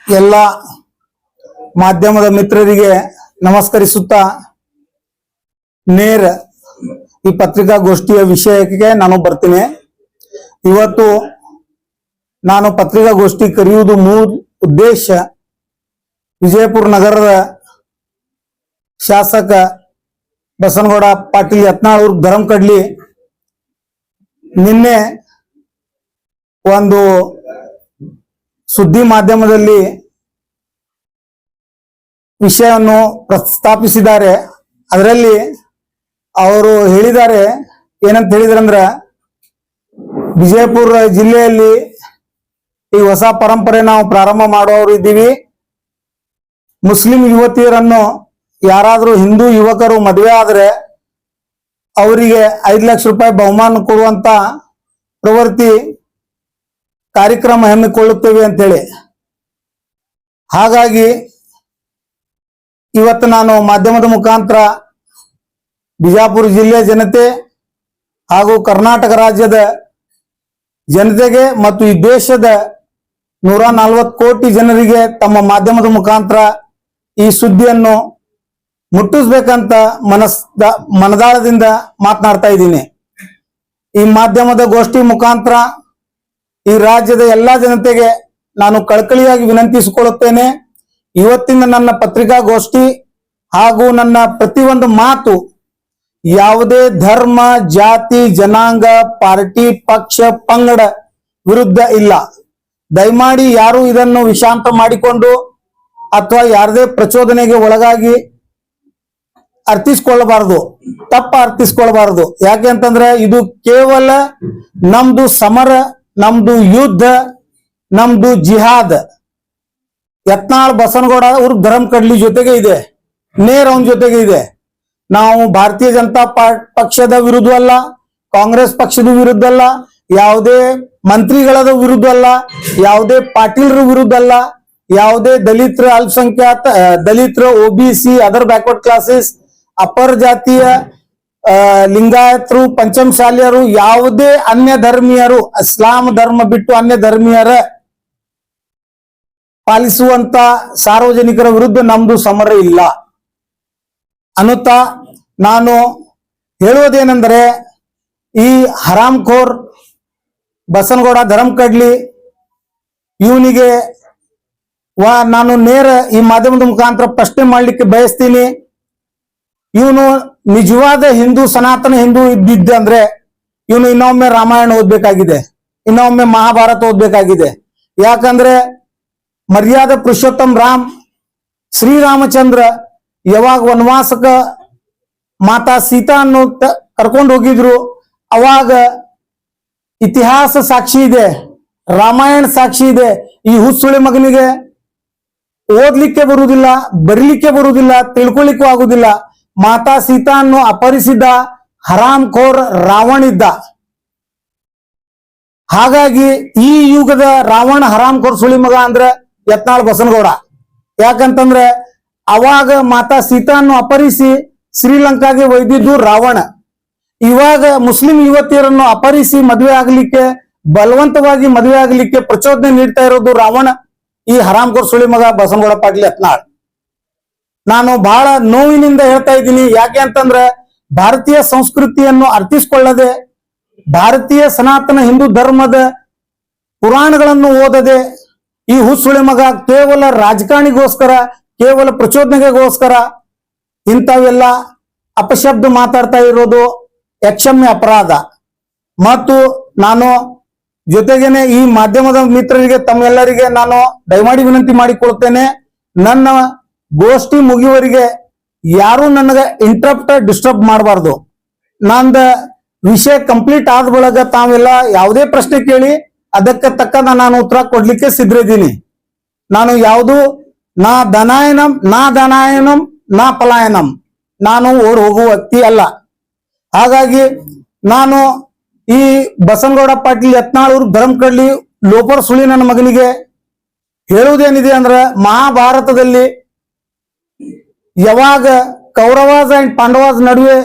ಎಲ್ಲ ಮಾಧ್ಯಮದ ಮಿತ್ರರಿಗೆ ನಮಸ್ಕರಿಸುತ್ತಾ ನೇರ ಈ ಪತ್ರಿಕಾಗೋಷ್ಠಿಯ ವಿಷಯಕ್ಕೆ ನಾನು ಬರ್ತೀನಿ. ಇವತ್ತು ನಾನು ಪತ್ರಿಕಾಗೋಷ್ಠಿ ಕರೆಯುವುದು ಮೂಲ ಉದ್ದೇಶ ವಿಜಯಪುರ ನಗರದ ಶಾಸಕ ಬಸನಗೌಡ ಪಾಟೀಲ್ ಯತ್ನಾಳ್ ಅವ್ರ ಧರ್ಮಕಡ್ಲಿ ನಿನ್ನೆ ಒಂದು ಸುದ್ದಿ ಮಾಧ್ಯಮದಲ್ಲಿ ವಿಷಯವನ್ನು ಪ್ರಸ್ತಾಪಿಸಿದ್ದಾರೆ. ಅದರಲ್ಲಿ ಅವರು ಹೇಳಿದ್ದಾರೆ, ಏನಂತ ಹೇಳಿದ್ರಂದ್ರ, ವಿಜಯಪುರ ಜಿಲ್ಲೆಯಲ್ಲಿ ಈ ಹೊಸ ಪರಂಪರೆ ನಾವು ಪ್ರಾರಂಭ ಮಾಡುವವರು ಇದ್ದೀವಿ. ಮುಸ್ಲಿಂ ಯುವತಿಯರನ್ನು ಯಾರಾದರೂ ಹಿಂದೂ ಯುವಕರು ಮದುವೆ ಆದರೆ ಅವರಿಗೆ 5 ಲಕ್ಷ ರೂಪಾಯಿ ಬಹುಮಾನ ಕೊಡುವಂತ ಪ್ರವೃತ್ತಿ ಕಾರ್ಯಕ್ರಮ ಹಮ್ಮಿಕೊಳ್ಳುತ್ತೇವೆ ಅಂತೇಳಿ. ಹಾಗಾಗಿ ಇವತ್ತು ನಾನು ಮಾಧ್ಯಮದ ಮುಖಾಂತರ ಬಿಜಾಪುರ ಜಿಲ್ಲೆಯ ಜನತೆ ಹಾಗೂ ಕರ್ನಾಟಕ ರಾಜ್ಯದ ಜನತೆಗೆ ಮತ್ತು ಈ ದೇಶದ 140 ಕೋಟಿ ಜನರಿಗೆ ತಮ್ಮ ಮಾಧ್ಯಮದ ಮುಖಾಂತರ ಈ ಸುದ್ದಿಯನ್ನು ಮುಟ್ಟಿಸ್ಬೇಕಂತ ಮನದಾಳದಿಂದ ಮಾತನಾಡ್ತಾ ಇದ್ದೀನಿ. ಈ ಮಾಧ್ಯಮದ ಗೋಷ್ಠಿ ಮುಖಾಂತರ ಈ ರಾಜ್ಯದ ಎಲ್ಲಾ ಜನತೆಗೆ ನಾನು ಕಳಕಳಿಯಾಗಿ ವಿನಂತಿಸಿಕೊಳ್ಳುತ್ತೇನೆ. ಇವತ್ತಿನ ನನ್ನ ಪತ್ರಿಕಾಗೋಷ್ಠಿ ಹಾಗೂ ನನ್ನ ಪ್ರತಿಯೊಂದು ಮಾತು ಯಾವುದೇ ಧರ್ಮ, ಜಾತಿ, ಜನಾಂಗ, ಪಾರ್ಟಿ, ಪಕ್ಷ, ಪಂಗಡ ವಿರುದ್ಧ ಇಲ್ಲ. ದಯಮಾಡಿ ಯಾರು ಇದನ್ನು ವಿಷಾಂತ ಮಾಡಿಕೊಂಡು ಅಥವಾ ಯಾರದೇ ಪ್ರಚೋದನೆಗೆ ಒಳಗಾಗಿ ಅರ್ಥಿಸಿಕೊಳ್ಳಬಾರದು, ತಪ್ಪ ಅರ್ಥಿಸಿಕೊಳ್ಳಬಾರದು. ಯಾಕೆ ಅಂತಂದ್ರೆ ಇದು ಕೇವಲ ನಮ್ದು ಸಮರ, ನಮ್ದು ಯುದ್ಧ, ನಮ್ದು ಜಿಹಾದ್. ಯತ್ನಾಳ್ ಬಸನಗೌಡ ಅವ್ರ ಧರ್ಮಕಡ್ಲಿ ಜೊತೆಗೆ ಇದೆ, ನೇರ ಅವನ ಜೊತೆಗೆ ಇದೆ. ನಾವು ಭಾರತೀಯ ಜನತಾ ಪಕ್ಷದ ವಿರುದ್ಧ ಅಲ್ಲ, ಕಾಂಗ್ರೆಸ್ ಪಕ್ಷದ ವಿರುದ್ಧ ಅಲ್ಲ, ಯಾವುದೇ ಮಂತ್ರಿಗಳ ವಿರುದ್ಧ ಅಲ್ಲ, ಯಾವುದೇ ಪಾಟೀಲ್ರ ವಿರುದ್ಧ ಅಲ್ಲ, ಯಾವುದೇ ದಲಿತರ, ಅಲ್ಪಸಂಖ್ಯಾತ ದಲಿತರ, OBC, ಅದರ್ ಬ್ಯಾಕ್ವರ್ಡ್ ಕ್ಲಾಸಸ್, ಅಪರ ಜಾತಿಯ ಲಿಂಗಾಯತರು, ಪಂಚಮಶಾಲಿಯರು, ಯಾವುದೇ ಅನ್ಯ ಧರ್ಮೀಯರು, ಇಸ್ಲಾಂ ಧರ್ಮ ಬಿಟ್ಟು ಅನ್ಯ ಧರ್ಮೀಯರ ಪಾಲಿಸುವಂತ ಸಾರ್ವಜನಿಕರ ವಿರುದ್ಧ ನಮ್ದು ಸಮರ ಇಲ್ಲ ಅನ್ನುತ್ತಾ ನಾನು ಹೇಳುವುದೇನೆಂದರೆ, ಈ ಹರಾಮ್ಖೋರ್ ಬಸನಗೌಡ ಧರ್ಮಕಡ್ಲಿ ಇವನಿಗೆ ನಾನು ನೇರ ಈ ಮಾಧ್ಯಮದ ಮುಖಾಂತರ ಪ್ರಶ್ನೆ ಮಾಡ್ಲಿಕ್ಕೆ ಬಯಸ್ತೀನಿ. ಇವನು ನಿಜವಾದ ಹಿಂದೂ, ಸನಾತನ ಹಿಂದೂ ಇದ್ದಿದ್ದೆ ಅಂದ್ರೆ ಇವನು ಇನ್ನೊಮ್ಮೆ ರಾಮಾಯಣ ಓದ್ಬೇಕಾಗಿದೆ, ಇನ್ನೊಮ್ಮೆ ಮಹಾಭಾರತ ಓದ್ಬೇಕಾಗಿದೆ. ಯಾಕಂದ್ರೆ ಮರ್ಯಾದ ಪುರುಷೋತ್ತಮ್ ರಾಮ್ ಶ್ರೀರಾಮಚಂದ್ರ ಯಾವಾಗ ವನವಾಸಕ ಮಾತಾ ಸೀತಾ ಅನ್ನು ಕರ್ಕೊಂಡು ಹೋಗಿದ್ರು, ಅವಾಗ ಇತಿಹಾಸ ಸಾಕ್ಷಿ ಇದೆ, ರಾಮಾಯಣ ಸಾಕ್ಷಿ ಇದೆ. ಈ ಹುಸುಳಿ ಮಗನಿಗೆ ಓದ್ಲಿಕ್ಕೆ ಬರುವುದಿಲ್ಲ, ಬರೀಲಿಕ್ಕೆ ಬರುವುದಿಲ್ಲ, ತಿಳ್ಕೊಳ್ಳಿಕ್ಕೂ ಆಗುದಿಲ್ಲ. ಮಾತಾ ಸೀತಾ ಅನ್ನು ಅಪಹರಿಸಿದ ಹರಾಮ್ಖೋರ್ ರಾವಣ ಇದ್ದ. ಹಾಗಾಗಿ ಈ ಯುಗದ ರಾವಣ ಹರಾಮ್ಖೋರ್ ಸುಳಿ ಮಗ ಅಂದ್ರೆ ಯತ್ನಾಳ್ ಬಸನಗೌಡ. ಯಾಕಂತಂದ್ರೆ ಅವಾಗ ಮಾತಾ ಸೀತಾ ಅನ್ನು ಅಪಹರಿಸಿ ಶ್ರೀಲಂಕಾಗೆ ಒಯ್ದಿದ್ದು ರಾವಣ. ಇವಾಗ ಮುಸ್ಲಿಂ ಯುವತಿಯರನ್ನು ಅಪಹರಿಸಿ ಮದುವೆ ಆಗಲಿಕ್ಕೆ, ಬಲವಂತವಾಗಿ ಮದುವೆ ಆಗಲಿಕ್ಕೆ ಪ್ರಚೋದನೆ ನೀಡ್ತಾ ಇರೋದು ರಾವಣ, ಈ ಹರಾಮ್ಖೋರ್ ಸುಳಿ ಮಗ ಬಸನಗೌಡ ಪಾಟೀಲ್ ಯತ್ನಾಳ್. ನಾನು ಬಹಳ ನೋವಿನಿಂದ ಹೇಳ್ತಾ ಇದ್ದೀನಿ. ಯಾಕೆ ಅಂತಂದ್ರೆ ಭಾರತೀಯ ಸಂಸ್ಕೃತಿಯನ್ನು ಅರ್ಥಿಸಿಕೊಳ್ಳದೆ, ಭಾರತೀಯ ಸನಾತನ ಹಿಂದೂ ಧರ್ಮದ ಪುರಾಣಗಳನ್ನು ಓದದೆ, ಈ ಹುಸುಳಿ ಮಗ ಕೇವಲ ರಾಜಕಾರಣಿಗೋಸ್ಕರ, ಕೇವಲ ಪ್ರಚೋದನೆಗೋಸ್ಕರ ಇಂಥವೆಲ್ಲ ಅಪಶಬ್ದ ಮಾತಾಡ್ತಾ ಇರೋದು ಯಕ್ಷಮ್ಯ ಅಪರಾಧ. ಮತ್ತು ನಾನು ಜೊತೆಗೇನೆ ಈ ಮಾಧ್ಯಮದ ಮಿತ್ರರಿಗೆ, ತಮ್ಮೆಲ್ಲರಿಗೆ ನಾನು ದಯಮಾಡಿ ವಿನಂತಿ ಮಾಡಿಕೊಳ್ತೇನೆ, ನನ್ನ ಗೋಷ್ಠಿ ಮುಗಿಯುವವರೆಗೆ ಯಾರು ನನಗೆ ಇಂಟರಪ್ಟ್, ಡಿಸ್ಟರ್ಬ್ ಮಾಡಬಾರ್ದು. ನಂದ ವಿಷಯ ಕಂಪ್ಲೀಟ್ ಆದ ಬಳಿಕ ತಾವೆಲ್ಲ ಯಾವುದೇ ಪ್ರಶ್ನೆ ಕೇಳಿ ಅದಕ್ಕೆ ತಕ್ಕದ ನಾನು ಉತ್ತರ ಕೊಡ್ಲಿಕ್ಕೆ ಸಿದ್ಧರಿದ್ದೀನಿ. ನಾನು ಯಾವುದು ನಾ ಧನಾಯನಂ ನಾ ಪಲಾಯನಂ, ನಾನು ಓಡ್ ಹೋಗುವ ವ್ಯಕ್ತಿ ಅಲ್ಲ. ಹಾಗಾಗಿ ನಾನು ಈ ಬಸನಗೌಡ ಪಾಟೀಲ್ ಯತ್ನಾಳ್ ಅವ್ರ ಧರ್ಮಕಡ್ಲಿ ಲೋಪರ್ ಸುಳಿ ನನ್ನ ಮಗನಿಗೆ ಹೇಳುವುದೇನಿದೆ ಅಂದ್ರೆ, ಮಹಾಭಾರತದಲ್ಲಿ ಯಾವಾಗ ಕೌರವಾಜ ಅಂಡ್ ಪಾಂಡವಾಜ ನಡುವೆ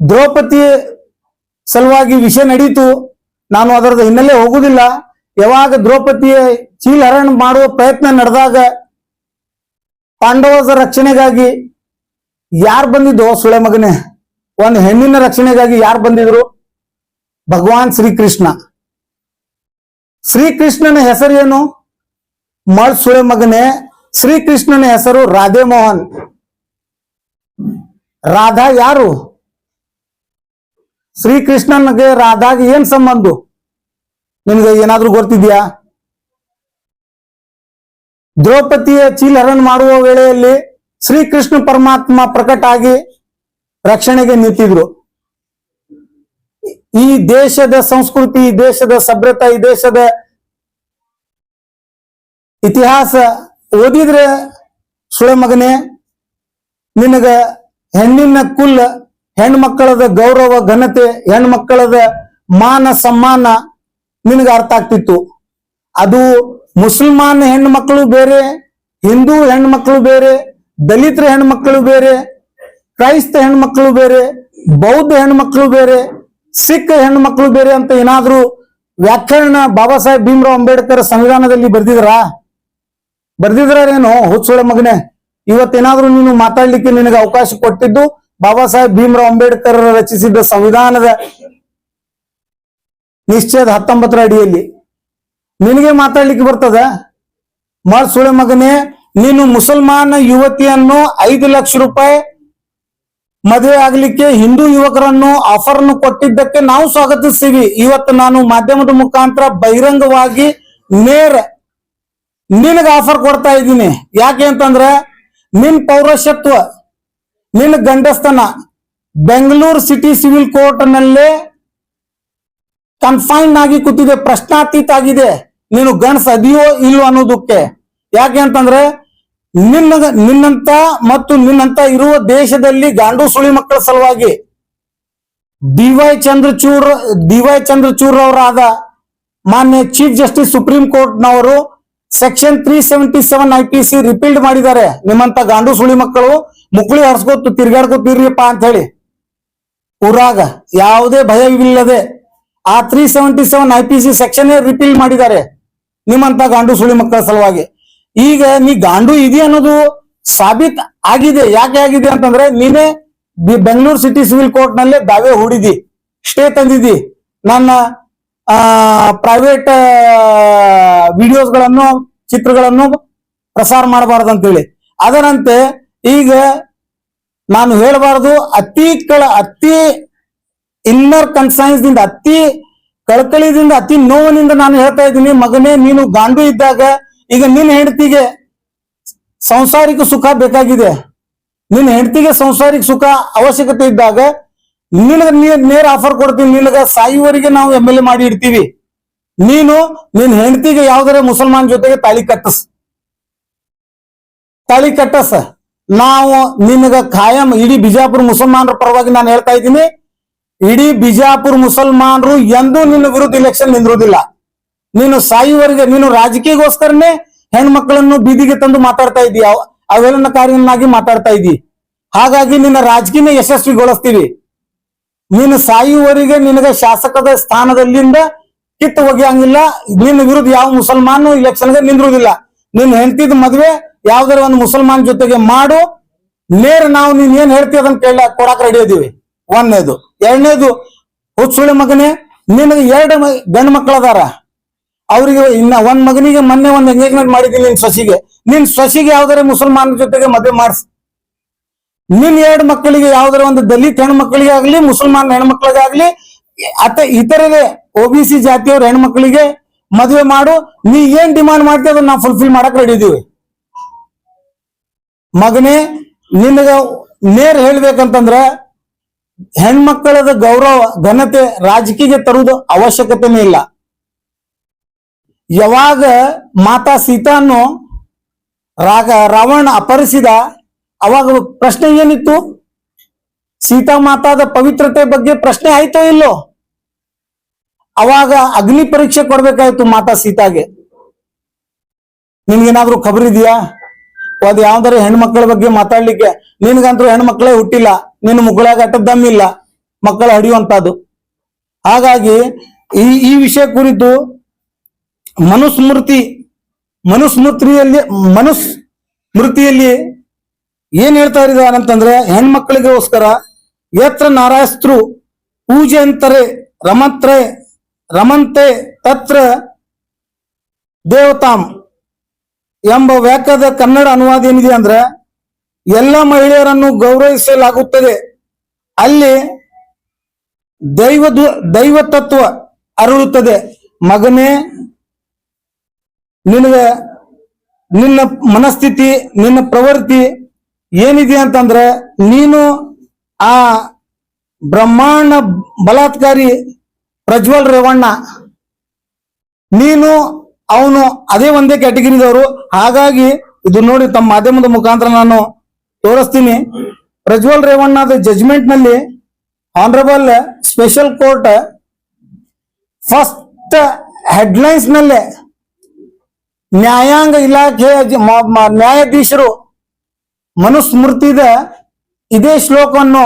ದ್ರೌಪದಿ ಸಲುವಾಗಿ ವಿಷಯ ನಡೀತು, ನಾನು ಅದರದ ಹಿನ್ನೆಲೆ ಹೋಗುದಿಲ್ಲ. ಯಾವಾಗ ದ್ರೌಪದಿಯ ಚೀಲಹರಣ ಮಾಡುವ ಪ್ರಯತ್ನ ನಡೆದಾಗ ಪಾಂಡವರ ರಕ್ಷಣೆಗಾಗಿ ಯಾರು ಬಂದಿದ್ದು ಸುಳೆ ಮಗನೇ? ಒಂದು ಹೆಣ್ಣಿನ ರಕ್ಷಣೆಗಾಗಿ ಯಾರು ಬಂದಿದ್ರು? ಭಗವಾನ್ ಶ್ರೀಕೃಷ್ಣ. ಶ್ರೀಕೃಷ್ಣನ ಹೆಸರು ಏನು? ಮಳ್ ಸುಳೆ ಮಗನೇ, ಶ್ರೀಕೃಷ್ಣನ ಹೆಸರು ರಾಧೆ ಮೋಹನ್. ರಾಧಾ ಯಾರು? ಶ್ರೀಕೃಷ್ಣನಿಗೆ ರಾಧಾಗೆ ಏನ್ ಸಂಬಂಧ? ನಿನ್ಗೆ ಏನಾದ್ರೂ ಗೊತ್ತಿದ್ಯಾ? ದ್ರೌಪದಿಯ ಚೀಲಹರಣ ಮಾಡುವ ವೇಳೆಯಲ್ಲಿ ಶ್ರೀಕೃಷ್ಣ ಪರಮಾತ್ಮ ಪ್ರಕಟ ಆಗಿ ರಕ್ಷಣೆಗೆ ನಿಂತಿದ್ರು. ಈ ದೇಶದ ಸಂಸ್ಕೃತಿ, ಈ ದೇಶದ ಸಭ್ಯತೆ, ಈ ದೇಶದ ಇತಿಹಾಸ ಓದಿದ್ರೆ ಸುಳೆ ಮಗನೇ ನಿನಗ ಹೆಣ್ಣಿನ ಕುಲ್, ಹೆಣ್ಮಕ್ಕಳದ ಗೌರವ ಘನತೆ, ಹೆಣ್ಮಕ್ಕಳದ ಮಾನ ಸಮ್ಮಾನ ನಿನಗೆ ಅರ್ಥ ಆಗ್ತಿತ್ತು. ಅದು ಮುಸಲ್ಮಾನ್ ಹೆಣ್ಮಕ್ಳು ಬೇರೆ, ಹಿಂದೂ ಹೆಣ್ಮಕ್ಳು ಬೇರೆ, ದಲಿತರ ಹೆಣ್ಮಕ್ಳು ಬೇರೆ, ಕ್ರೈಸ್ತ ಹೆಣ್ಮಕ್ಳು ಬೇರೆ, ಬೌದ್ಧ ಹೆಣ್ಮಕ್ಳು ಬೇರೆ, ಸಿಖ್ ಹೆಣ್ಮಕ್ಳು ಬೇರೆ ಅಂತ ಏನಾದ್ರೂ ವ್ಯಾಖ್ಯಾನ ಬಾಬಾ ಸಾಹೇಬ್ ಭೀಮರಾವ್ ಅಂಬೇಡ್ಕರ್ ಸಂವಿಧಾನದಲ್ಲಿ ಬರ್ದಿದ್ರೇನೋ? ಹುಚ್ಚುಳೆ ಮಗನೇ, ಇವತ್ತೇನಾದ್ರೂ ನೀನು ಮಾತಾಡ್ಲಿಕ್ಕೆ ನಿನಗೆ ಅವಕಾಶ ಕೊಟ್ಟಿದ್ದು ಬಾಬಾ ಸಾಹೇಬ್ ಭೀಮರಾವ್ ಅಂಬೇಡ್ಕರ್ ರಚಿಸಿದ್ದ ಸಂವಿಧಾನದ ನಿಶ್ಚಯದ 19ರ ಅಡಿಯಲ್ಲಿ ನಿನಗೆ ಮಾತಾಡ್ಲಿಕ್ಕೆ ಬರ್ತದ? ಸುಳೆ ಮಗನೇ, ನೀನು ಮುಸಲ್ಮಾನ ಯುವತಿಯನ್ನು 5 ಲಕ್ಷ ರೂಪಾಯಿ ಮದುವೆ ಆಗ್ಲಿಕ್ಕೆ ಹಿಂದೂ ಯುವಕರನ್ನು ಆಫರ್ನ್ನು ಕೊಟ್ಟಿದ್ದಕ್ಕೆ ನಾವು ಸ್ವಾಗತಿಸ್ತೀವಿ. ಇವತ್ತು ನಾನು ಮಾಧ್ಯಮದ ಮುಖಾಂತರ ಬಹಿರಂಗವಾಗಿ ನೇರ ನಿನಗೆ ಆಫರ್ ಕೊಡ್ತಾ ಇದ್ದೀನಿ. ಯಾಕೆ ಅಂತಂದ್ರೆ ನಿನ್ ಪೌರಶತ್ವ, ನಿನ್ನ ಗಂಡಸ್ತನ ಬೆಂಗಳೂರು ಸಿಟಿ ಸಿವಿಲ್ ಕೋರ್ಟ್ ನಲ್ಲೇ ಕನ್ಫೈನ್ ಆಗಿ ಕೂತಿದೆ, ಪ್ರಶ್ನಾತೀತ ಆಗಿದೆ. ನೀನು ಗಂಡಸ ಅದಿಯೋ ಇಲ್ಲೋ ಅನ್ನೋದಕ್ಕೆ. ಯಾಕೆ ಅಂತಂದ್ರೆ ನಿನ್ನಂತ ಮತ್ತು ನಿನ್ನಂತ ಇರುವ ದೇಶದಲ್ಲಿ ಗಾಂಡು ಸುಳಿ ಮಕ್ಕಳ ಸಲುವಾಗಿ ಡಿ.ವೈ. ಚಂದ್ರಚೂಡ್ ಅವರಾದ ಮಾನ್ಯ ಚೀಫ್ ಜಸ್ಟಿಸ್ ಸುಪ್ರೀಂ ಕೋರ್ಟ್ ನವರು ಸೆಕ್ಷನ್ 377 IPC ರಿಪೀಲ್ಡ್ ಮಾಡಿದ್ದಾರೆ. ನಿಮ್ಮಂತ ಗಾಂಡು ಸುಳಿ ಮಕ್ಕಳು ಮುಕ್ಳಿ ಹರ್ಸ್ಕೊತು ತಿರ್ಗಾಡ್ಕೊತಿರ್ರಿಪ್ಪ ಅಂತ ಹೇಳಿ ಊರಾಗ ಯಾವುದೇ ಭಯವಿಲ್ಲದೆ ಆ 377 IPC ಸೆಕ್ಷನ್ ರಿಪೀಲ್ ಮಾಡಿದ್ದಾರೆ ನಿಮ್ಮಂತ ಗಾಂಡು ಸುಳಿ ಮಕ್ಕಳ ಸಲುವಾಗಿ. ಈಗ ನೀ ಗಾಂಡು ಇದೆ ಅನ್ನೋದು ಸಾಬೀತ್ ಆಗಿದೆ. ಯಾಕೆ ಆಗಿದೆ ಅಂತಂದ್ರೆ ನೀನೇ ಬೆಂಗಳೂರು ಸಿಟಿ ಸಿವಿಲ್ ಕೋರ್ಟ್ ನಲ್ಲೇ ದಾವೆ ಹೂಡಿದಿ, ಸ್ಟೇ ತಂದಿದ್ದಿ, ನನ್ನ ಪ್ರೈವೇಟ್ ವಿಡಿಯೋಸ್ಗಳನ್ನು, ಚಿತ್ರಗಳನ್ನು ಪ್ರಸಾರ ಮಾಡಬಾರದು ಅಂತೇಳಿ. ಅದರಂತೆ ಈಗ ನಾನು ಹೇಳಬಾರದು, ಅತಿ ಇನ್ನರ್ ಕನ್ಸೈನ್ಸ್ ದಿಂದ, ಅತಿ ಕಳಕಳಿದಿಂದ, ಅತಿ ನೋವಿನಿಂದ ನಾನು ಹೇಳ್ತಾ ಇದ್ದೀನಿ. ಮಗನೇ, ನೀನು ಗಾಂಡು ಇದ್ದಾಗ ಈಗ ನಿನ್ನ ಹೆಂಡತಿಗೆ ಸಂಸಾರಿಕ ಸುಖ ಬೇಕಾಗಿದೆ, ನಿನ್ನ ಹೆಂಡತಿಗೆ ಸಂಸಾರಿಕ ಸುಖ ಅವಶ್ಯಕತೆ ಇದ್ದಾಗ ನಿನಗೆ ನೇರ ಆಫರ್ ಕೊಡ್ತೀನಿ. ನಿನಗೆ ಸಾಯುವವರೆಗೆ ನಾವು MLA ಮಾಡಿ ಇಡ್ತೀವಿ. ನೀನು ನಿನ್ನ ಹೆಂಡತಿಗೆ ಯಾವ್ದಾರ ಮುಸಲ್ಮಾನ್ ಜೊತೆಗೆ ತಾಳಿ ಕಟ್ಟಸ್. ನಾವು ನಿನಗ ಖಾಯಂ ಇಡೀ ಬಿಜಾಪುರ ಮುಸಲ್ಮಾನರ ಪರವಾಗಿ ನಾನು ಹೇಳ್ತಾ ಇದ್ದೀನಿ, ಇಡೀ ಬಿಜಾಪುರ ಮುಸಲ್ಮಾನರು ಎಂದೂ ನಿನ್ನ ವಿರುದ್ಧ ಇಲೆಕ್ಷನ್ ನಿಂದಿರುವುದಿಲ್ಲ. ನೀನು ಸಾಯುವವರೆಗೆ ನೀನು ರಾಜಕೀಯಗೋಸ್ಕರನೇ ಹೆಣ್ಮಕ್ಳನ್ನು ಬೀದಿಗೆ ತಂದು ಮಾತಾಡ್ತಾ ಇದ್ದೀಯ, ಅವೇಳನಕಾರಿಯನ್ನಾಗಿ ಮಾತಾಡ್ತಾ ಇದ್ದಿ. ಹಾಗಾಗಿ ನಿನ್ನ ರಾಜಕೀಯ ಯಶಸ್ವಿಗೊಳಿಸ್ತೀವಿ. ನೀನು ಸಾಯುವವರೆಗೆ ನಿನಗೆ ಶಾಸಕದ ಸ್ಥಾನದಲ್ಲಿಂದ ಕಿತ್ತು ಒಗೆಯಂಗಿಲ್ಲ. ನಿನ್ನ ವಿರುದ್ಧ ಯಾವ ಮುಸಲ್ಮಾನ ಇಲೆಕ್ಷನ್ಗೆ ನಿಂದಿರುವುದಿಲ್ಲ. ನಿನ್ನ ಹೆಂಡತಿದ ಮದುವೆ ಯಾವ್ದಾರ ಒಂದು ಮುಸಲ್ಮಾನ್ ಜೊತೆಗೆ ಮಾಡು, ನೇರ ನಾವು ನೀನ್ ಏನ್ ಹೇಳ್ತೀವಿ ಅದನ್ನ ಕೊಡಾಕ್ ರೆಡಿ ಇದೀವಿ. ಒಂದನೇದು. ಎರಡನೇದು, ಹುಚ್ಚುಳಿ ಮಗನೇ, ನಿನಗೆ 2 ಗಂಡು ಮಕ್ಕಳದಾರ. ಅವ್ರಿಗೆ ಒಂದ್ ಮಗನಿಗೆ ಮೊನ್ನೆ ಒಂದು ಎಂಗೇಜ್ಮೆಂಟ್ ಮಾಡಿದ್ದೀನಿ ನಿನ್ ಸೊಸಿಗೆ ಯಾವ್ದಾರ ಮುಸಲ್ಮಾನ ಜೊತೆಗೆ ಮದುವೆ ಮಾಡಿಸ್. ನಿನ್ 2 ಮಕ್ಕಳಿಗೆ ಯಾವ್ದಾರ ಒಂದು ದಲಿತ ಹೆಣ್ಮಕ್ಳಿಗೆ ಆಗ್ಲಿ, ಮುಸಲ್ಮಾನ್ ಹೆಣ್ಮಕ್ಳಿಗಾಗ್ಲಿ, ಇತರದೇ OBC ಜಾತಿಯವ್ರ ಹೆಣ್ಮಕ್ಳಿಗೆ ಮದುವೆ ಮಾಡು. ನೀ ಏನ್ ಡಿಮಾಂಡ್ ಮಾಡ್ತೀವಿ ಅದನ್ನ ನಾವು ಫುಲ್ಫಿಲ್ ಮಾಡಕ್ ರೆಡಿ ಇದೀವಿ. ಮಗನೇ, ನಿನಗ ನೇರ ಹೇಳ್ಬೇಕಂತಂದ್ರ ಹೆಣ್ಮಕ್ಕಳದ ಗೌರವ ಘನತೆ ರಾಜಕೀಯ ತರುವುದು ಅವಶ್ಯಕತೆನೇ ಇಲ್ಲ. ಯಾವಾಗ ಮಾತಾ ಸೀತಾನ್ನು ರಾವಣ ಅಪಹರಿಸಿದ ಅವಾಗ ಪ್ರಶ್ನೆ ಏನಿತ್ತು? ಸೀತಾ ಮಾತಾದ ಪವಿತ್ರತೆ ಬಗ್ಗೆ ಪ್ರಶ್ನೆ ಆಯ್ತೋ ಇಲ್ಲೋ? ಅವಾಗ ಅಗ್ನಿ ಪರೀಕ್ಷೆ ಕೊಡ್ಬೇಕಾಯ್ತು ಮಾತಾ ಸೀತಾಗೆ. ನಿನ್ಗೇನಾದ್ರೂ ಖಬರ್ ಇದೆಯಾ? ಅದ್ ಯಾವ್ದಾರ ಹೆಣ್ಮಕ್ಳ ಬಗ್ಗೆ ಮಾತಾಡ್ಲಿಕ್ಕೆ? ನಿನ್ಗಂತೂ ಹೆಣ್ಮಕ್ಳೇ ಹುಟ್ಟಿಲ್ಲ, ನಿನ್ನ ಮುಗಳಾಗ ಅಟ್ಟದ್ದಮ್ಮಿಲ್ಲ ಮಕ್ಕಳು ಹಡಿಯುವಂತದ್ದು. ಹಾಗಾಗಿ ಈ ವಿಷಯ ಕುರಿತು ಮನುಸ್ಮೃತಿ ಮನುಸ್ಮೃತಿಯಲ್ಲಿ ಮನುಸ್ಮೃತಿಯಲ್ಲಿ ಏನ್ ಹೇಳ್ತಾ ಇದ್ದಾರೆ ಅಂತಂದ್ರೆ, ಹೆಣ್ಮಕ್ಳಿಗೋಸ್ಕರ ಯತ್ರ ನಾರಾಯಸ್ತ್ರು ಪೂಜೆಂತರೆ ರಮಂತೆ ತತ್ರ ದೇವತಾಂ ಎಂಬ ವ್ಯಾಖ್ಯಾದ ಕನ್ನಡ ಅನುವಾದ ಏನಿದೆ ಅಂದ್ರೆ, ಎಲ್ಲ ಮಹಿಳೆಯರನ್ನು ಗೌರವಿಸಲಾಗುತ್ತದೆ, ಅಲ್ಲಿ ದೈವತತ್ವ ಅರಳುತ್ತದೆ. ಮಗನೇ, ನಿನ್ನ ಮನಸ್ಥಿತಿ, ನಿನ್ನ ಪ್ರವೃತ್ತಿ ಏನಿದೆ ಅಂತಂದ್ರೆ, ನೀನು ಆ ಬ್ರಹ್ಮಾಂಡ ಬಲಾತ್ಕಾರಿ ಪ್ರಜ್ವಲ್ ರೇವಣ್ಣ, ನೀನು ಅವನು ಅದೇ ಒಂದೇ ಕ್ಯಾಟಗಿರಿದವರು. ಹಾಗಾಗಿ ಇದು ನೋಡಿ, ತಮ್ಮ ಮಾಧ್ಯಮದ ಮುಖಾಂತರ ನಾನು ತೋರಿಸ್ತೀನಿ. ಪ್ರಜ್ವಲ್ ರೇವಣ್ಣದ ಜಜ್ಮೆಂಟ್ ನಲ್ಲಿ honourable special court first headlines ನಲ್ಲೇ ನ್ಯಾಯಾಂಗ ಇಲಾಖೆಯ ನ್ಯಾಯಾಧೀಶರು ಮನುಸ್ಮೃತಿದ ಇದೇ ಶ್ಲೋಕವನ್ನು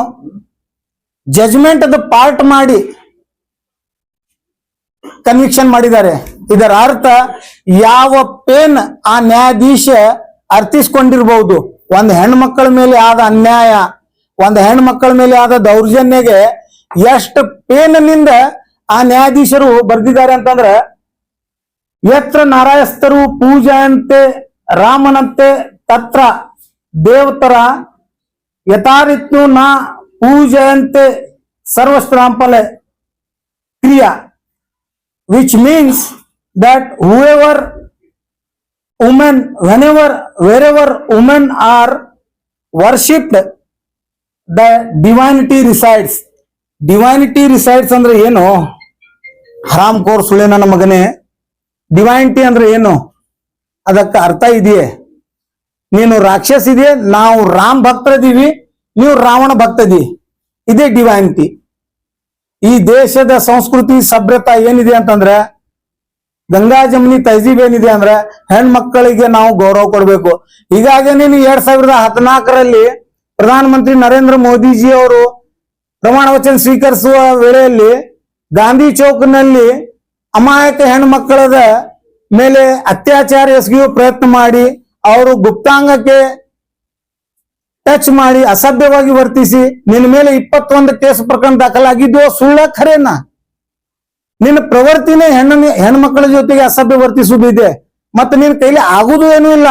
ಜಜ್ಮೆಂಟ್ ಅದ ಪಾರ್ಟ್ ಮಾಡಿ ಕನ್ವಿಕ್ಷನ್ ಮಾಡಿದ್ದಾರೆ. ಇದರ ಅರ್ಥ, ಯಾವ ಪೇನ್ ಆ ನ್ಯಾಯಾಧೀಶ ಅರ್ಥಿಸ್ಕೊಂಡಿರ್ಬಹುದು, ಒಂದು ಹೆಣ್ಮಕ್ಕಳ ಮೇಲೆ ಆದ ಅನ್ಯಾಯ, ಒಂದು ಹೆಣ್ಮಕ್ಕಳ ಮೇಲೆ ಆದ ದೌರ್ಜನ್ಯಗೆ ಎಷ್ಟು ಪೇನಿಂದ ಆ ನ್ಯಾಯಾಧೀಶರು ಬರ್ದಿದ್ದಾರೆ ಅಂತಂದ್ರೆ, ಯತ್ರ ನಾರಾಯಸ್ತರು ಪೂಜಾಯಂತೆ ರಾಮನಂತೆ ತತ್ರ ದೇವತರ ಯಥಾರಿತ್ನು ನಾ ಪೂಜಾಯಂತೆ ಸರ್ವಶ್ರಾಂಪಲೆ ಕ್ರಿಯಾ, which means that wherever women are worshipped, the divinity resides. Divinity resides ಅಂದ್ರೆ ಏನು? ಹರಾಮ್ ಕೋರ್ ಸುಳೆ ನನ್ನ ಮಗನೇ, ಡಿವೈನಿಟಿ ಅಂದ್ರೆ ಏನು? ಅದಕ್ಕೆ ಅರ್ಥ ಇದೆಯೇ? ನೀನು ರಾಕ್ಷಸ ಇದೆಯೇ, ನಾವು ರಾಮ್ ಭಕ್ತರಿದ್ದೀವಿ, ನೀವು ರಾವಣ ಭಕ್ತದಿ, ಇದೇ ಡಿವೈನಿಟಿ. ಈ ದೇಶದ ಸಂಸ್ಕೃತಿ ಸಭ್ಯತಾ ಏನಿದೆ ಅಂತಂದ್ರೆ, ಗಂಗಾ ಜಮನಿ ತಹಜೀಬ್ ಏನಿದೆ ಅಂದ್ರೆ, ಹೆಣ್ಮಕ್ಕಳಿಗೆ ನಾವು ಗೌರವ ಕೊಡಬೇಕು. ಹೀಗಾಗಿ ನೀನು 2014ರಲ್ಲಿ ಪ್ರಧಾನ ಮಂತ್ರಿ ನರೇಂದ್ರ ಮೋದಿಜಿ ಅವರು ಪ್ರಮಾಣ ವಚನ ಸ್ವೀಕರಿಸುವ ವೇಳೆಯಲ್ಲಿ ಗಾಂಧಿ ಚೌಕ್ನಲ್ಲಿ ಅಮಾಯಕ ಹೆಣ್ಮಕ್ಕಳದ ಮೇಲೆ ಅತ್ಯಾಚಾರ ಎಸಗುವ ಪ್ರಯತ್ನ ಮಾಡಿ, ಅವರು ಗುಪ್ತಾಂಗಕ್ಕೆ ಟಚ್ ಮಾಡಿ ಅಸಭ್ಯವಾಗಿ ವರ್ತಿಸಿ ನಿನ್ನ ಮೇಲೆ 21 ಕೇಸ್ ಪ್ರಕರಣ ದಾಖಲಾಗಿದ್ದು ಸುಳ್ಳ ಖರೇನ? ನಿನ್ನ ಪ್ರವೃತ್ತಿನೇ ಹೆಣ್ಮಕ್ಕಳ ಜೊತೆಗೆ ಅಸಭ್ಯ ವರ್ತಿಸುವುದಿದೆ. ಮತ್ತೆ ನಿನ್ನ ಕೈಲಿ ಆಗುದು ಏನೂ ಇಲ್ಲ,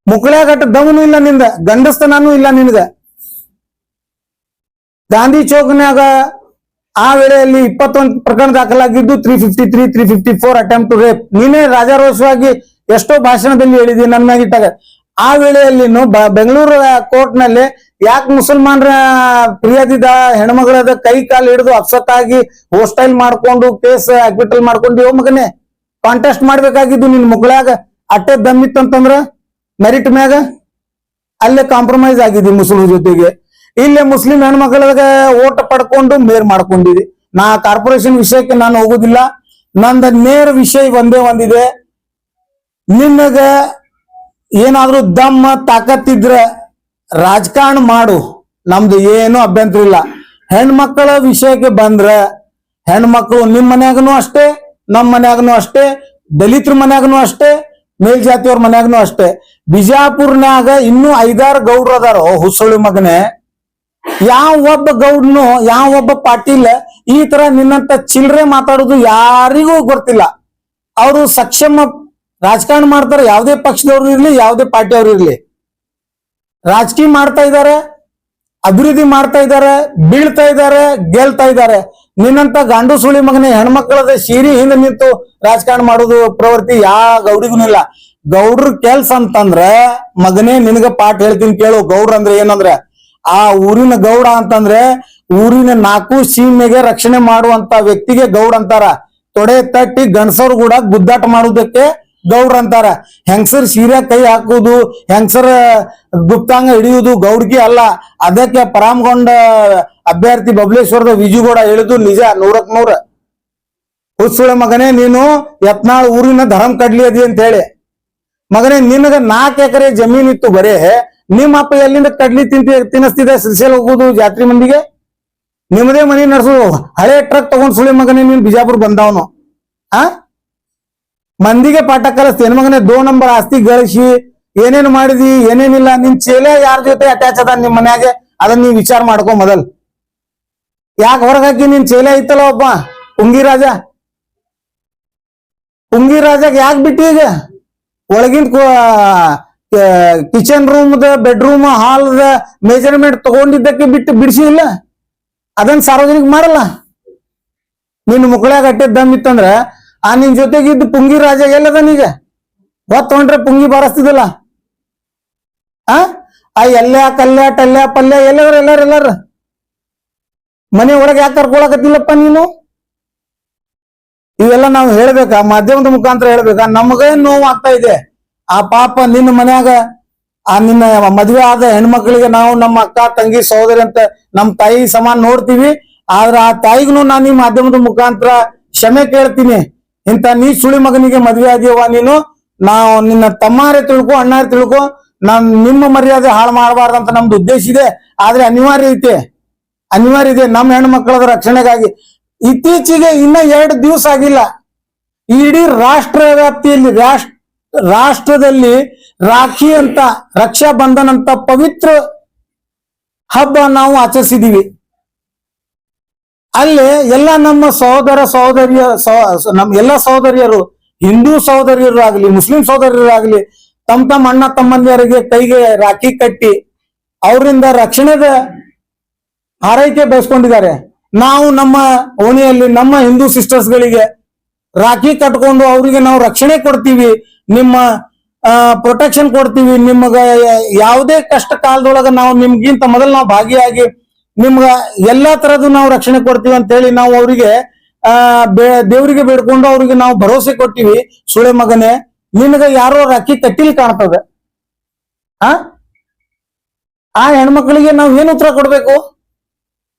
ಮುಕ್ಕಳಾಗಟ್ಟ ದಮನು ಇಲ್ಲ, ನಿಂದ ಗಂಡಸ್ತನೂ ಇಲ್ಲ ನಿನ್ಗ. ಗಾಂಧಿ ಚೌಕ್ನ್ಯಾಗ ಆ ವೇಳೆಯಲ್ಲಿ 21 ಪ್ರಕರಣ ದಾಖಲಾಗಿದ್ದು 353, 354 ಅಟೆಂಪ್ಟ್ ಟು ರೇಪ್. ನೀನೇ ರಾಜಾರೋಷವಾಗಿ ಎಷ್ಟೋ ಭಾಷಣದಲ್ಲಿ ಹೇಳಿದಿ ನನ್ನ ಮ್ಯಾಗಿಟ್ಟಾಗ. ಆ ವೇಳೆಯಲ್ಲಿ ಬೆಂಗಳೂರು ಕೋರ್ಟ್ ನಲ್ಲಿ ಯಾಕೆ ಮುಸಲ್ಮಾನರ ಫಿರ್ಯಾದಿದ ಹೆಣ್ಮಗಳದ ಕೈ ಕಾಲು ಹಿಡಿದು ಅಪ್ಸೆಟ್ ಆಗಿ ಹೋಸ್ಟೈಲ್ ಮಾಡ್ಕೊಂಡು ಕೇಸ್ ಅಕ್ವಿಟಲ್ ಮಾಡ್ಕೊಂಡು ಮಗನೇ ಕಾಂಟೆಸ್ಟ್ ಮಾಡ್ಬೇಕಾಗಿದ್ದು ನಿನ್ ಮುಗಳಾಗ ಅಟ್ಟೆ ದಮ್ಮಿತ್ತಂತಂದ್ರ ಮೆರಿಟ್ ಮ್ಯಾಗ ಅಲ್ಲೇ ಕಾಂಪ್ರಮೈಸ್ ಆಗಿದ್ದಿ ಮುಸ್ಲಿಂ ಜೊತೆಗೆ. ಇಲ್ಲೇ ಮುಸ್ಲಿಂ ಹೆಣ್ಮಕ್ಳದಾಗ ಓಟ್ ಪಡ್ಕೊಂಡು ಮೇರ್ ಮಾಡ್ಕೊಂಡಿದಿ. ನಾ ಕಾರ್ಪೊರೇಷನ್ ವಿಷಯಕ್ಕೆ ನಾನು ಹೋಗುದಿಲ್ಲ, ನಂದ ನೇರ ವಿಷಯ ಒಂದಿದೆ. ನಿನ್ನಗ ಏನಾದ್ರೂ ದಮ್ಮ ತಾಕತ್ತಿದ್ರ ರಾಜಕಾರಣ ಮಾಡು, ನಮ್ದು ಏನು ಅಭ್ಯಂತರ ಇಲ್ಲ. ಹೆಣ್ಮಕ್ಕಳ ವಿಷಯಕ್ಕೆ ಬಂದ್ರ, ಹೆಣ್ಮಕ್ಳು ನಿಮ್ ಮನ್ಯಾಗನು ಅಷ್ಟೇ, ನಮ್ ಮನ್ಯಾಗನು ಅಷ್ಟೇ, ದಲಿತರ ಮನ್ಯಾಗನು ಅಷ್ಟೇ, ಮೇಲ್ಜಾತಿಯವ್ರ ಮನ್ಯಾಗನು ಅಷ್ಟೇ. ಬಿಜಾಪುರ್ನ್ಯಾಗ ಇನ್ನೂ 5-6 ಗೌಡ್ರು ಅದಾರ. ಹುಸುಳಿ ಮಗನೇ, ಯಾವ ಒಬ್ಬ ಗೌಡ್ನು, ಯಾವ ಒಬ್ಬ ಪಾಟೀಲ್ ಈ ತರ ನಿನ್ನಂತ ಚಿಲ್ರೆ ಮಾತಾಡೋದು ಯಾರಿಗೂ ಗೊತ್ತಿಲ್ಲ. ಅವರು ಸಕ್ಷಮ ರಾಜಕಾರಣ ಮಾಡ್ತಾರೆ, ಯಾವುದೇ ಪಕ್ಷದವ್ರು ಇರ್ಲಿ, ಯಾವುದೇ ಪಾರ್ಟಿಯವ್ರು ಇರ್ಲಿ, ರಾಜಕೀಯ ಮಾಡ್ತಾ ಇದ್ದಾರೆ, ಅಭಿವೃದ್ಧಿ ಮಾಡ್ತಾ ಇದ್ದಾರೆ, ಬೀಳ್ತಾ ಇದ್ದಾರೆ, ಗೆಲ್ತಾ ಇದ್ದಾರೆ. ನಿನ್ನಂತ ಗಂಡು ಸುಳಿ ಮಗನೇ ಹೆಣ್ಮಕ್ಳದ ಸೀರಿ ಹಿಂದೆ ನಿಂತು ರಾಜಕಾರಣ ಮಾಡೋದು ಪ್ರವೃತ್ತಿ ಯಾವ ಗೌಡಿಗೂ ಇಲ್ಲ. ಗೌಡ್ರ ಕೆಲ್ಸ ಅಂತಂದ್ರ ಮಗನೇ ನಿನಗ ಪಾಠ ಹೇಳ್ತೀನಿ ಕೇಳು. ಗೌಡ್ರ ಅಂದ್ರೆ ಏನಂದ್ರ, ಆ ಊರಿನ ಗೌಡ ಅಂತಂದ್ರೆ ಊರಿನ 4 ಸೀಮೆಗೆ ರಕ್ಷಣೆ ಮಾಡುವಂತ ವ್ಯಕ್ತಿಗೆ ಗೌಡ ಅಂತಾರ. ತೊಡೆ ತಟ್ಟಿ ಗಂಡಸರು ಕೂಡ ಗುದ್ದಾಟ ಮಾಡುವುದಕ್ಕೆ ಗೌಡ್ರ ಅಂತಾರ. ಹೆಂಗಸರ್ ಸೀರೆ ಕೈ ಹಾಕುವುದು, ಹೆಂಗಸರ ಗುಪ್ತಾಂಗ ಹಿಡಿಯುವುದು ಗೌಡ್ಗಿ ಅಲ್ಲ. ಅದಕ್ಕೆ ಪರಾಮಗೊಂಡ ಅಭ್ಯರ್ಥಿ ಬಬಲೇಶ್ವರದ ವಿಜುಗೌಡ ಹೇಳಿದ್ದು ನಿಜ, 100ಕ್ಕೆ 100. ಹುಸುಳೆ ಮಗನೇ, ನೀನು ಯತ್ನಾಳ್ ಊರಿನ ಧರ್ಮ ಕಡ್ಲಿ ಅದಿ ಅಂತ ಹೇಳಿ ಮಗನೇ, ನಿನಗ 4 ಎಕರೆ ಜಮೀನ್ ಇತ್ತು ಬರೇ. ನಿಮ್ಮ ಅಪ್ಪ ಎಲ್ಲಿಂದ ಕಡ್ಲಿ ತಿನ್ನಿಸ್ತಿದೆ? ಶ್ರೀಶೈಲ ಹೋಗುದು ಜಾತ್ರೆ ಮಂದಿಗೆ, ನಿಮ್ಮದೇ ಮನಿ ನಡೆಸೋದು. ಹಳೆ ಟ್ರಕ್ ತಗೊಂಡ್ ಸುಳಿ ಮಗನೇ ನೀನ್ ಬಿಜಾಪುರ್ ಬಂದವನು. ಮಂದಿಗೆ ಪಾಠ ಕಲಿಸ್ತಿ ಮಗನೇ 2 ನಂಬರ್ ಆಸ್ತಿ ಗಳಿಸಿ ಏನೇನ್ ಮಾಡಿದಿ ಏನೇನಿಲ್ಲ ನಿನ್ ಚೇಲೆ ಯಾರ ಜೊತೆ ಅಟ್ಯಾಚ್ ಅದ ನಿಮ್ ಮನ್ಯಾಗೆ ಅದನ್ನ ನೀವ್ ವಿಚಾರ ಮಾಡ್ಕೊ ಮೊದಲ್. ಯಾಕೆ ಹೊರಗಾಕಿ ನಿನ್ ಚೇಲೆ ಐತಲ್ಲ ಒಬ್ಬ ಪುಂಗಿರಾಜ ಯಾಕೆ ಬಿಟ್ಟಿ ಈಗ ಒಳಗಿನ ಕಿಚನ್ ರೂಮ್ ಬೆಡ್ರೂಮ್ ಹಾಲ್ ಮೆಜರ್ಮೆಂಟ್ ತಗೊಂಡಿದ್ದಕ್ಕೆ ಬಿಡಿಸಿ ಇಲ್ಲ ಅದನ್ನ ಸಾರ್ವಜನಿಕ ಮಾಡಲ್ಲ. ನಿನ್ನ ಮುಕ್ಕಳ್ಯಾಗ ಅಟ್ಟೆ ದಮ್ ಇತ್ತಂದ್ರ ಆ ನಿನ್ ಜೊತೆಗಿದ್ದು ಪುಂಗಿ ರಾಜ ಎಲ್ಲದನೀಗ ಹೊತ್ತೊಂಡ್ರೆ ಪುಂಗಿ ಬಾರಿಸ್ತಿದಲ್ಲ ಆ ಎಲ್ಯ ಕಲ್ಯ ಟಲ್ಯ ಪಲ್ಯ ಎಲ್ಲಾರ ಮನೆ ಒಳಗೆ ಯಾಕೆ ಕರ್ಕೊಳಕತ್ತಿಲ್ಲಪ್ಪ ನೀನು? ಇವೆಲ್ಲ ನಾವು ಹೇಳ್ಬೇಕಾ? ಮಾಧ್ಯಮದ ಮುಖಾಂತರ ಹೇಳ್ಬೇಕಾ? ನಮಗೇ ನೋವು ಆಗ್ತಾ ಇದೆ. ಆ ಪಾಪ ನಿನ್ನ ಮನ್ಯಾಗ ಆ ನಿನ್ನ ಮದುವೆ ಆದ ಹೆಣ್ಮಕ್ಳಿಗೆ ನಾವು ನಮ್ಮ ಅಕ್ಕ ತಂಗಿ ಸಹೋದರಿ ಅಂತ ನಮ್ಮ ತಾಯಿ ಸಮಾನ ನೋಡ್ತೀವಿ. ಆದ್ರೆ ಆ ತಾಯಿಗೂ ನಾನು ಈ ಮಾಧ್ಯಮದ ಮುಖಾಂತರ ಕ್ಷಮೆ ಕೇಳ್ತೀನಿ. ಇಂತ ನೀ ಸುಳಿ ಮಗನಿಗೆ ಮದುವೆ ಆದಿಯವ ನೀನು, ನಾವು ನಿನ್ನ ತಮ್ಮಾರೇ ತಿಳ್ಕೊ ಅಣ್ಣಾರೇ ತಿಳ್ಕೊ, ನಾನ್ ನಿಮ್ಮ ಮರ್ಯಾದೆ ಹಾಳು ಮಾಡಬಾರ್ದಂತ ನಮ್ದು ಉದ್ದೇಶ ಇದೆ. ಆದ್ರೆ ಅನಿವಾರ್ಯ ಇದೆ ನಮ್ಮ ಹೆಣ್ಮಕ್ಳದ ರಕ್ಷಣೆಗಾಗಿ. ಇತ್ತೀಚೆಗೆ ಇನ್ನ 2 ದಿವಸ ಆಗಿಲ್ಲ, ಇಡೀ ರಾಷ್ಟ್ರ ವ್ಯಾಪ್ತಿಯಲ್ಲಿ ರಾಷ್ಟ್ರದಲ್ಲಿ ರಾಖಿ ಅಂತ ರಕ್ಷಾ ಬಂಧನ್ ಅಂತ ಪವಿತ್ರ ಹಬ್ಬ ನಾವು ಆಚರಿಸಿದೀವಿ. ಅಲ್ಲಿ ಎಲ್ಲ ನಮ್ಮ ನಮ್ಮ ಎಲ್ಲ ಸಹೋದರಿಯರು, ಹಿಂದೂ ಸಹೋದರಿಯರು ಆಗ್ಲಿ ಮುಸ್ಲಿಂ ಸಹೋದರಿಯರು ಆಗ್ಲಿ, ತಮ್ಮ ಅಣ್ಣ ತಮ್ಮಂದಿಯರಿಗೆ ಕೈಗೆ ರಾಖಿ ಕಟ್ಟಿ ಅವರಿಂದ ರಕ್ಷಣೆದ ಆರೈಕೆ ಬಯಸ್ಕೊಂಡಿದ್ದಾರೆ. ನಾವು ನಮ್ಮ ಓಣಿಯಲ್ಲಿ ನಮ್ಮ ಹಿಂದೂ ಸಿಸ್ಟರ್ಸ್ ಗಳಿಗೆ ರಾಖಿ ಕಟ್ಕೊಂಡು ಅವರಿಗೆ ನಾವು ರಕ್ಷಣೆ ಕೊಡ್ತೀವಿ, ನಿಮ್ಮ ಪ್ರೊಟೆಕ್ಷನ್ ಕೊಡ್ತೀವಿ. ನಿಮ್ಗ ಯಾವುದೇ ಕಷ್ಟ ಕಾಲದೊಳಗ ನಾವು ನಿಮ್ಗಿಂತ ಮೊದಲು ನಾವು ಭಾಗಿಯಾಗಿ ನಿಮ್ಗ ಎಲ್ಲಾ ತರದ್ದು ನಾವು ರಕ್ಷಣೆ ಕೊಡ್ತೀವಿ ಅಂತ ಹೇಳಿ ನಾವು ಅವರಿಗೆ ದೇವರಿಗೆ ಬೇಡ್ಕೊಂಡು ಅವ್ರಿಗೆ ನಾವು ಭರವಸೆ ಕೊಟ್ಟಿವಿ. ಸುಳೆ ಮಗನೇ, ನಿನಗ ಯಾರೋ ರಾಖಿ ಕಟ್ಟಿಲ್ ಕಾಣ್ತದ. ಆ ಹೆಣ್ಮಕ್ಳಿಗೆ ನಾವು ಏನು ಉತ್ತರ ಕೊಡ್ಬೇಕು?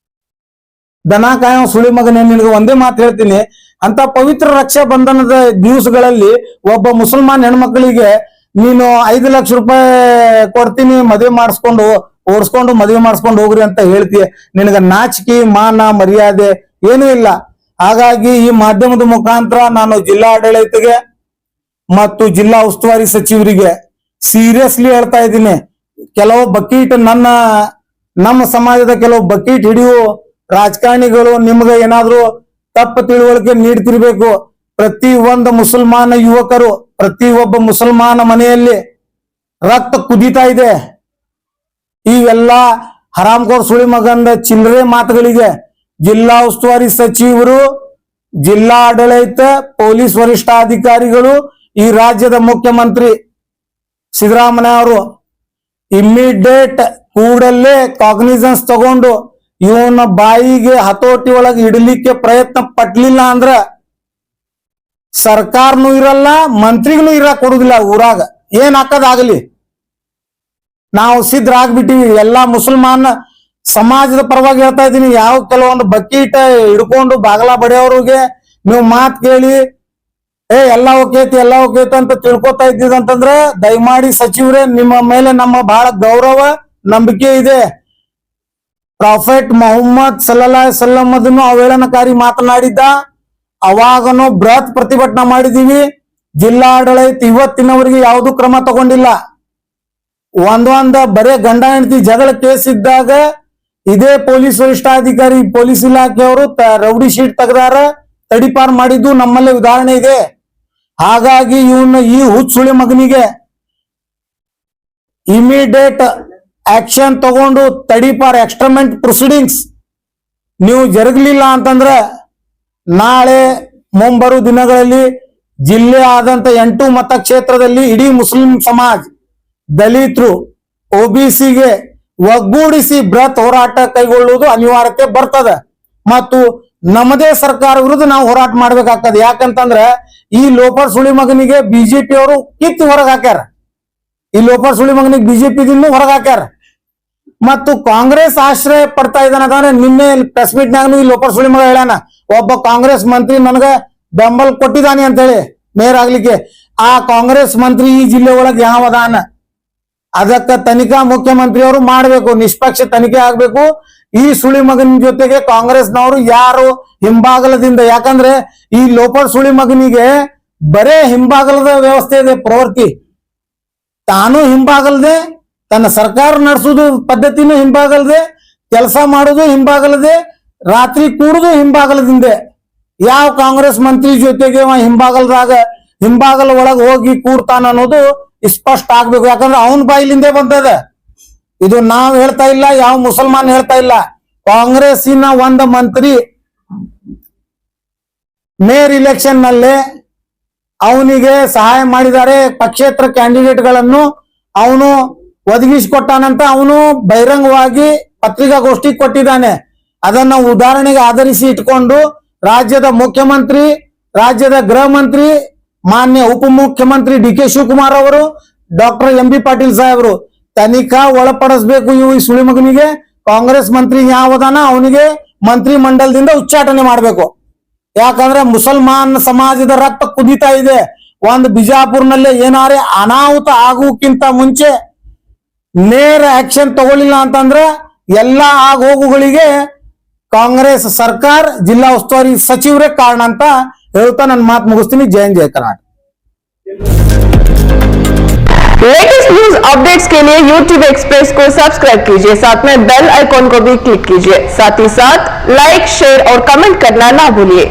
ದನ ಕಾಯೋ ಸುಳಿ ಮಗನೇ, ನಿನಗೆ ಒಂದೇ ಮಾತು ಹೇಳ್ತೀನಿ. ಅಂತ ಪವಿತ್ರ ರಕ್ಷಾ ಬಂಧನದ ದಿವಸಗಳಲ್ಲಿ ಒಬ್ಬ ಮುಸಲ್ಮಾನ್ ಹೆಣ್ಮಕ್ಳಿಗೆ ನೀನು 5 ಲಕ್ಷ ರೂಪಾಯಿ ಕೊಡ್ತೀನಿ, ಮದುವೆ ಓಡಿಸ್ಕೊಂಡು ಮದುವೆ ಮಾಡಿಸ್ಕೊಂಡು ಹೋಗ್ರಿ ಅಂತ ಹೇಳ್ತೀಯ. ನಿನಗ ನಾಚಿಕೆ ಮಾನ ಮರ್ಯಾದೆ ಏನೂ ಇಲ್ಲ. ಹಾಗಾಗಿ ಈ ಮಾಧ್ಯಮದ ಮುಖಾಂತರ ನಾನು ಜಿಲ್ಲಾ ಆಡಳಿತಗೆ ಮತ್ತು ಜಿಲ್ಲಾ ಉಸ್ತುವಾರಿ ಸಚಿವರಿಗೆ ಸೀರಿಯಸ್ಲಿ ಹೇಳ್ತಾ ಇದ್ದೀನಿ. ಕೆಲವು ಬಕೀಟ್ ನಮ್ಮ ಸಮಾಜದ ಕೆಲವು ಬಕೀಟ್ ಹಿಡಿಯು ರಾಜಕಾರಣಿಗಳು ನಿಮ್ಗೆ ಏನಾದ್ರು ತಪ್ಪು ತಿಳುವಳಿಕೆ ನೀಡ್ತಿರ್ಬೇಕು. ಪ್ರತಿ ಒಂದು ಮುಸಲ್ಮಾನ ಯುವಕರು, ಪ್ರತಿ ಒಬ್ಬ ಮುಸಲ್ಮಾನ ಮನೆಯಲ್ಲಿ ರಕ್ತ ಕುದೀತಾ ಇದೆ. ಇವೆಲ್ಲ ಹರಾಮ್ಖೋರ್ ಸುಳಿ ಮಗಂದ ಚಿಲ್ಲರೆ ಮಾತುಗಳಿಗೆ ಜಿಲ್ಲಾ ಉಸ್ತುವಾರಿ ಸಚಿವರು, ಜಿಲ್ಲಾ ಆಡಳಿತ, ಪೊಲೀಸ್ ವರಿಷ್ಠಾಧಿಕಾರಿಗಳು, ಈ ರಾಜ್ಯದ ಮುಖ್ಯಮಂತ್ರಿ ಸಿದ್ದರಾಮಯ್ಯ ಅವರು ಇಮ್ಮಿಡಿಯೇಟ್ ಕೂಡಲೇ ಕಾಗ್ನಿಸನ್ಸ್ ತಗೊಂಡು ಇವನ ಬಾಯಿಗೆ ಹತೋಟಿ ಒಳಗೆ ಇಡಲಿಕ್ಕೆ ಪ್ರಯತ್ನ ಪಟ್ಲಿಲ್ಲ ಅಂದ್ರ ಸರ್ಕಾರನೂ ಇರಲ್ಲ, ಮಂತ್ರಿಗಳು ಇರಕ್ ಕೊಡುದಿಲ್ಲ. ಊರಾಗ ಏನ್ ಹಾಕದಾಗಲಿ ನಾವು ಸಿದ್ಧರಾಗ್ಬಿಟ್ಟಿವಿ. ಎಲ್ಲಾ ಮುಸಲ್ಮಾನ ಸಮಾಜದ ಪರವಾಗಿ ಹೇಳ್ತಾ ಇದ್ದೀನಿ. ಯಾವ ಕೆಲವೊಂದು ಬಕೀಟ್ ಹಿಡ್ಕೊಂಡು ಬಾಗಲ ಬಡಿಯೋರಿಗೆ ನೀವು ಮಾತ್ ಕೇಳಿ ಎಲ್ಲ ಓಕೇತಿ ಅಂತ ತಿಳ್ಕೊತಾ ಇದ್ದಿದಂತಂದ್ರ ದಯಮಾಡಿ ಸಚಿವರೇ, ನಿಮ್ಮ ಮೇಲೆ ನಮ್ಮ ಬಹಳ ಗೌರವ ನಂಬಿಕೆ ಇದೆ. ಪ್ರಾಫೆಟ್ ಮೊಹಮ್ಮದ್ ಸಲ್ಲಲ್ಲಾಹು ಅಲೈಹಿ ವಸಲ್ಲಂ ಅದನ್ನು ಅವೇಳನಕಾರಿ ಮಾತನಾಡಿದ್ದ. ಅವಾಗನು ಬೃಹತ್ ಪ್ರತಿಭಟನೆ ಮಾಡಿದೀವಿ. ಜಿಲ್ಲಾ ಆಡಳಿತ ಇವತ್ತಿನವರೆಗೆ ಯಾವುದು ಕ್ರಮ ತಗೊಂಡಿಲ್ಲ. ಒಂದೊಂದ ಬರೇ ಗಂಡ ಹೆಂಡತಿ ಜಗಳ ಕೇಸ್ ಇದ್ದಾಗ ಇದೇ ಪೊಲೀಸ್ ವರಿಷ್ಠಾಧಿಕಾರಿ, ಪೊಲೀಸ್ ಇಲಾಖೆಯವರು ರೌಡಿ ಶೀಟ್ ತೆಗೆದಾರ, ತಡಿಪಾರ್ ಮಾಡಿದ್ದು ನಮ್ಮಲ್ಲೇ ಉದಾಹರಣೆ ಇದೆ. ಹಾಗಾಗಿ ಈ ಹುಚ್ಚುಳಿ ಮಗನಿಗೆ ಇಮಿಡಿಯೇಟ್ ಆಕ್ಷನ್ ತಗೊಂಡು ತಡಿಪಾರ್ ಎಕ್ಸ್ಟ್ರಮೆಂಟ್ ಪ್ರೊಸೀಡಿಂಗ್ಸ್ ನೀವು ಜರುಗಲಿಲ್ಲ ಅಂತಂದ್ರ ನಾಳೆ ಮುಂಬರು ದಿನಗಳಲ್ಲಿ ಜಿಲ್ಲೆ ಆದಂತ 8 ಮತಕ್ಷೇತ್ರದಲ್ಲಿ ಇಡೀ ಮುಸ್ಲಿಂ ಸಮಾಜ, ದಲಿತರು, OBCಗೆ ಒಗ್ಗೂಡಿಸಿ ಬೃಹತ್ ಹೋರಾಟ ಕೈಗೊಳ್ಳುವುದು ಅನಿವಾರ್ಯತೆ ಬರ್ತದೆ. ಮತ್ತು ನಮ್ಮದೇ ಸರ್ಕಾರ ವಿರುದ್ಧ ನಾವು ಹೋರಾಟ ಮಾಡ್ಬೇಕಾಗ್ತದೆ. ಯಾಕಂತಂದ್ರ ಈ ಲೋಫರ್ ಸುಳಿ ಮಗನಿಗೆ ಬಿಜೆಪಿ ಅವರು ಕಿತ್ತು ಹೊರಗೆ ಹಾಕ್ಯಾರ. ಈ ಲೋಫರ್ ಸುಳಿ ಮಗನಿಗೆ ಬಿಜೆಪಿ ಹೊರಗೆ ಹಾಕ್ಯಾರ. ಮತ್ತು ಕಾಂಗ್ರೆಸ್ ಆಶ್ರಯ ಪಡ್ತಾ ಇದ್ದಾನೆ. ನಿನ್ನೆ ಪ್ರೆಸ್ ಮೀಟ್ ನಾಗ ಈ ಲೋಫರ್ ಸುಳಿ ಮಗ ಹೇಳ್ಯಾನ, ಒಬ್ಬ ಕಾಂಗ್ರೆಸ್ ಮಂತ್ರಿ ನನಗ ಬೆಂಬಲ ಕೊಟ್ಟಿದ್ದಾನೆ ಅಂತ ಹೇಳಿ ಮೇಯರ್ ಆಗ್ಲಿಕ್ಕೆ. ಆ ಕಾಂಗ್ರೆಸ್ ಮಂತ್ರಿ ಈ ಜಿಲ್ಲೆ ಒಳಗೆ ಯಾವ ಅದಾನ? ಅದಕ್ಕ ತನಿಖಾ ಮುಖ್ಯಮಂತ್ರಿ ಅವರು ಮಾಡ್ಬೇಕು, ನಿಷ್ಪಕ್ಷ ತನಿಖೆ ಆಗ್ಬೇಕು. ಈ ಸುಳಿ ಮಗನ ಜೊತೆಗೆ ಕಾಂಗ್ರೆಸ್ನವರು ಯಾರು ಹಿಂಬಾಗಲದಿಂದ, ಯಾಕಂದ್ರೆ ಈ ಲೋಫರ್ ಸುಳಿ ಮಗನಿಗೆ ಬರೇ ಹಿಂಬಾಗಲದ ವ್ಯವಸ್ಥೆ ಇದೆ ಪ್ರವೃತ್ತಿ. ತಾನು ಹಿಂಬಾಗಲ್ದೆ, ತನ್ನ ಸರ್ಕಾರ ನಡೆಸುದು ಪದ್ಧತಿನೂ ಹಿಂಬಾಗಲ್ದೆ, ಕೆಲಸ ಮಾಡುದು ಹಿಂಬಾಗಲದೆ, ರಾತ್ರಿ ಕೂಡುದು ಹಿಂಬಾಗಲದಿಂದೆ. ಯಾವ ಕಾಂಗ್ರೆಸ್ ಮಂತ್ರಿ ಜೊತೆಗೆ ಹಿಂಬಾಗಲ ಒಳಗೆ ಹೋಗಿ ಕೂಡ್ತಾನ ಅನ್ನೋದು ಸ್ಪಷ್ಟ ಆಗ್ಬೇಕು. ಯಾಕಂದ್ರೆ ಅವನ ಬಾಯಿಲಿಂದೇ ಬಂದದ ಇದು. ನಾವ್ ಹೇಳ್ತಾ ಇಲ್ಲ, ಯಾವ ಮುಸಲ್ಮಾನ್ ಹೇಳ್ತಾ ಇಲ್ಲ. ಕಾಂಗ್ರೆಸ್ಸಿನ ಒಂದು ಮಂತ್ರಿ ಮೇಯರ್ ಇಲೆಕ್ಷನ್ ನಲ್ಲಿ ಅವನಿಗೆ ಸಹಾಯ ಮಾಡಿದ್ದಾರೆ. ಪಕ್ಷೇತರ ಕ್ಯಾಂಡಿಡೇಟ್ ಗಳನ್ನು ಅವನು ಒದಗಿಸಿಕೊಟ್ಟಾನಂತ ಅವನು ಬಹಿರಂಗವಾಗಿ ಪತ್ರಿಕಾಗೋಷ್ಠಿ ಕೊಟ್ಟಿದ್ದಾನೆ. ಅದನ್ನ ಉದಾಹರಣೆಗೆ ಆಧರಿಸಿ ಇಟ್ಕೊಂಡು ರಾಜ್ಯದ ಮುಖ್ಯಮಂತ್ರಿ, ರಾಜ್ಯದ ಗೃಹ ಮಂತ್ರಿ, ಮಾನ್ಯ ಉಪಮುಖ್ಯಮಂತ್ರಿ ಡಿ.ಕೆ. ಶಿವಕುಮಾರ್ ಅವರು, ಡಾಕ್ಟರ್ ಎಂ.ಬಿ. ಪಾಟೀಲ್ ಸಾಹೇಬರು ತನಿಖಾ ಒಳಪಡಿಸಬೇಕು. ಈ ಸುಳಿ ಮಗನಿಗೆ ಕಾಂಗ್ರೆಸ್ ಮಂತ್ರಿ ಯಾವದಾನ ಅವನಿಗೆ ಮಂತ್ರಿ ಮಂಡಲದಿಂದ ಉಚ್ಚಾಟನೆ ಮಾಡಬೇಕು. ಯಾಕಂದ್ರೆ ಮುಸಲ್ಮಾನ್ ಸಮಾಜದ ರಕ್ತ ಕುದೀತಾ ಇದೆ. ಒಂದು ಬಿಜಾಪುರ್ನಲ್ಲೇ ಏನಾರೇ ಅನಾಹುತ ಆಗುವಕ್ಕಿಂತ ಮುಂಚೆ ನೇರ ಆಕ್ಷನ್ ತಗೊಳ್ಳಿಲ್ಲ ಅಂತಂದ್ರೆ ಎಲ್ಲಾ ಆಗೋಗುಗಳಿಗೆ ಕಾಂಗ್ರೆಸ್ ಸರ್ಕಾರ, ಜಿಲ್ಲಾ ಉಸ್ತುವಾರಿ ಸಚಿವರೇ ಕಾರಣ ಅಂತ ಹೇಳ್ತಾ ನನ್ನ ಮಾತು ಮುಗಿಸ್ತೀನಿ. ಜೈ ಹಿಂದ್, ಜೈ ಕರ್ನಾಟಕ. लेटेस्ट न्यूज अपडेट्स के लिए YouTube एक्सप्रेस को सब्सक्राइब कीजिए, साथ में बेल आइकॉन को भी क्लिक कीजिए। साथ ही साथ लाइक, शेयर और कमेंट करना ना भूलिए।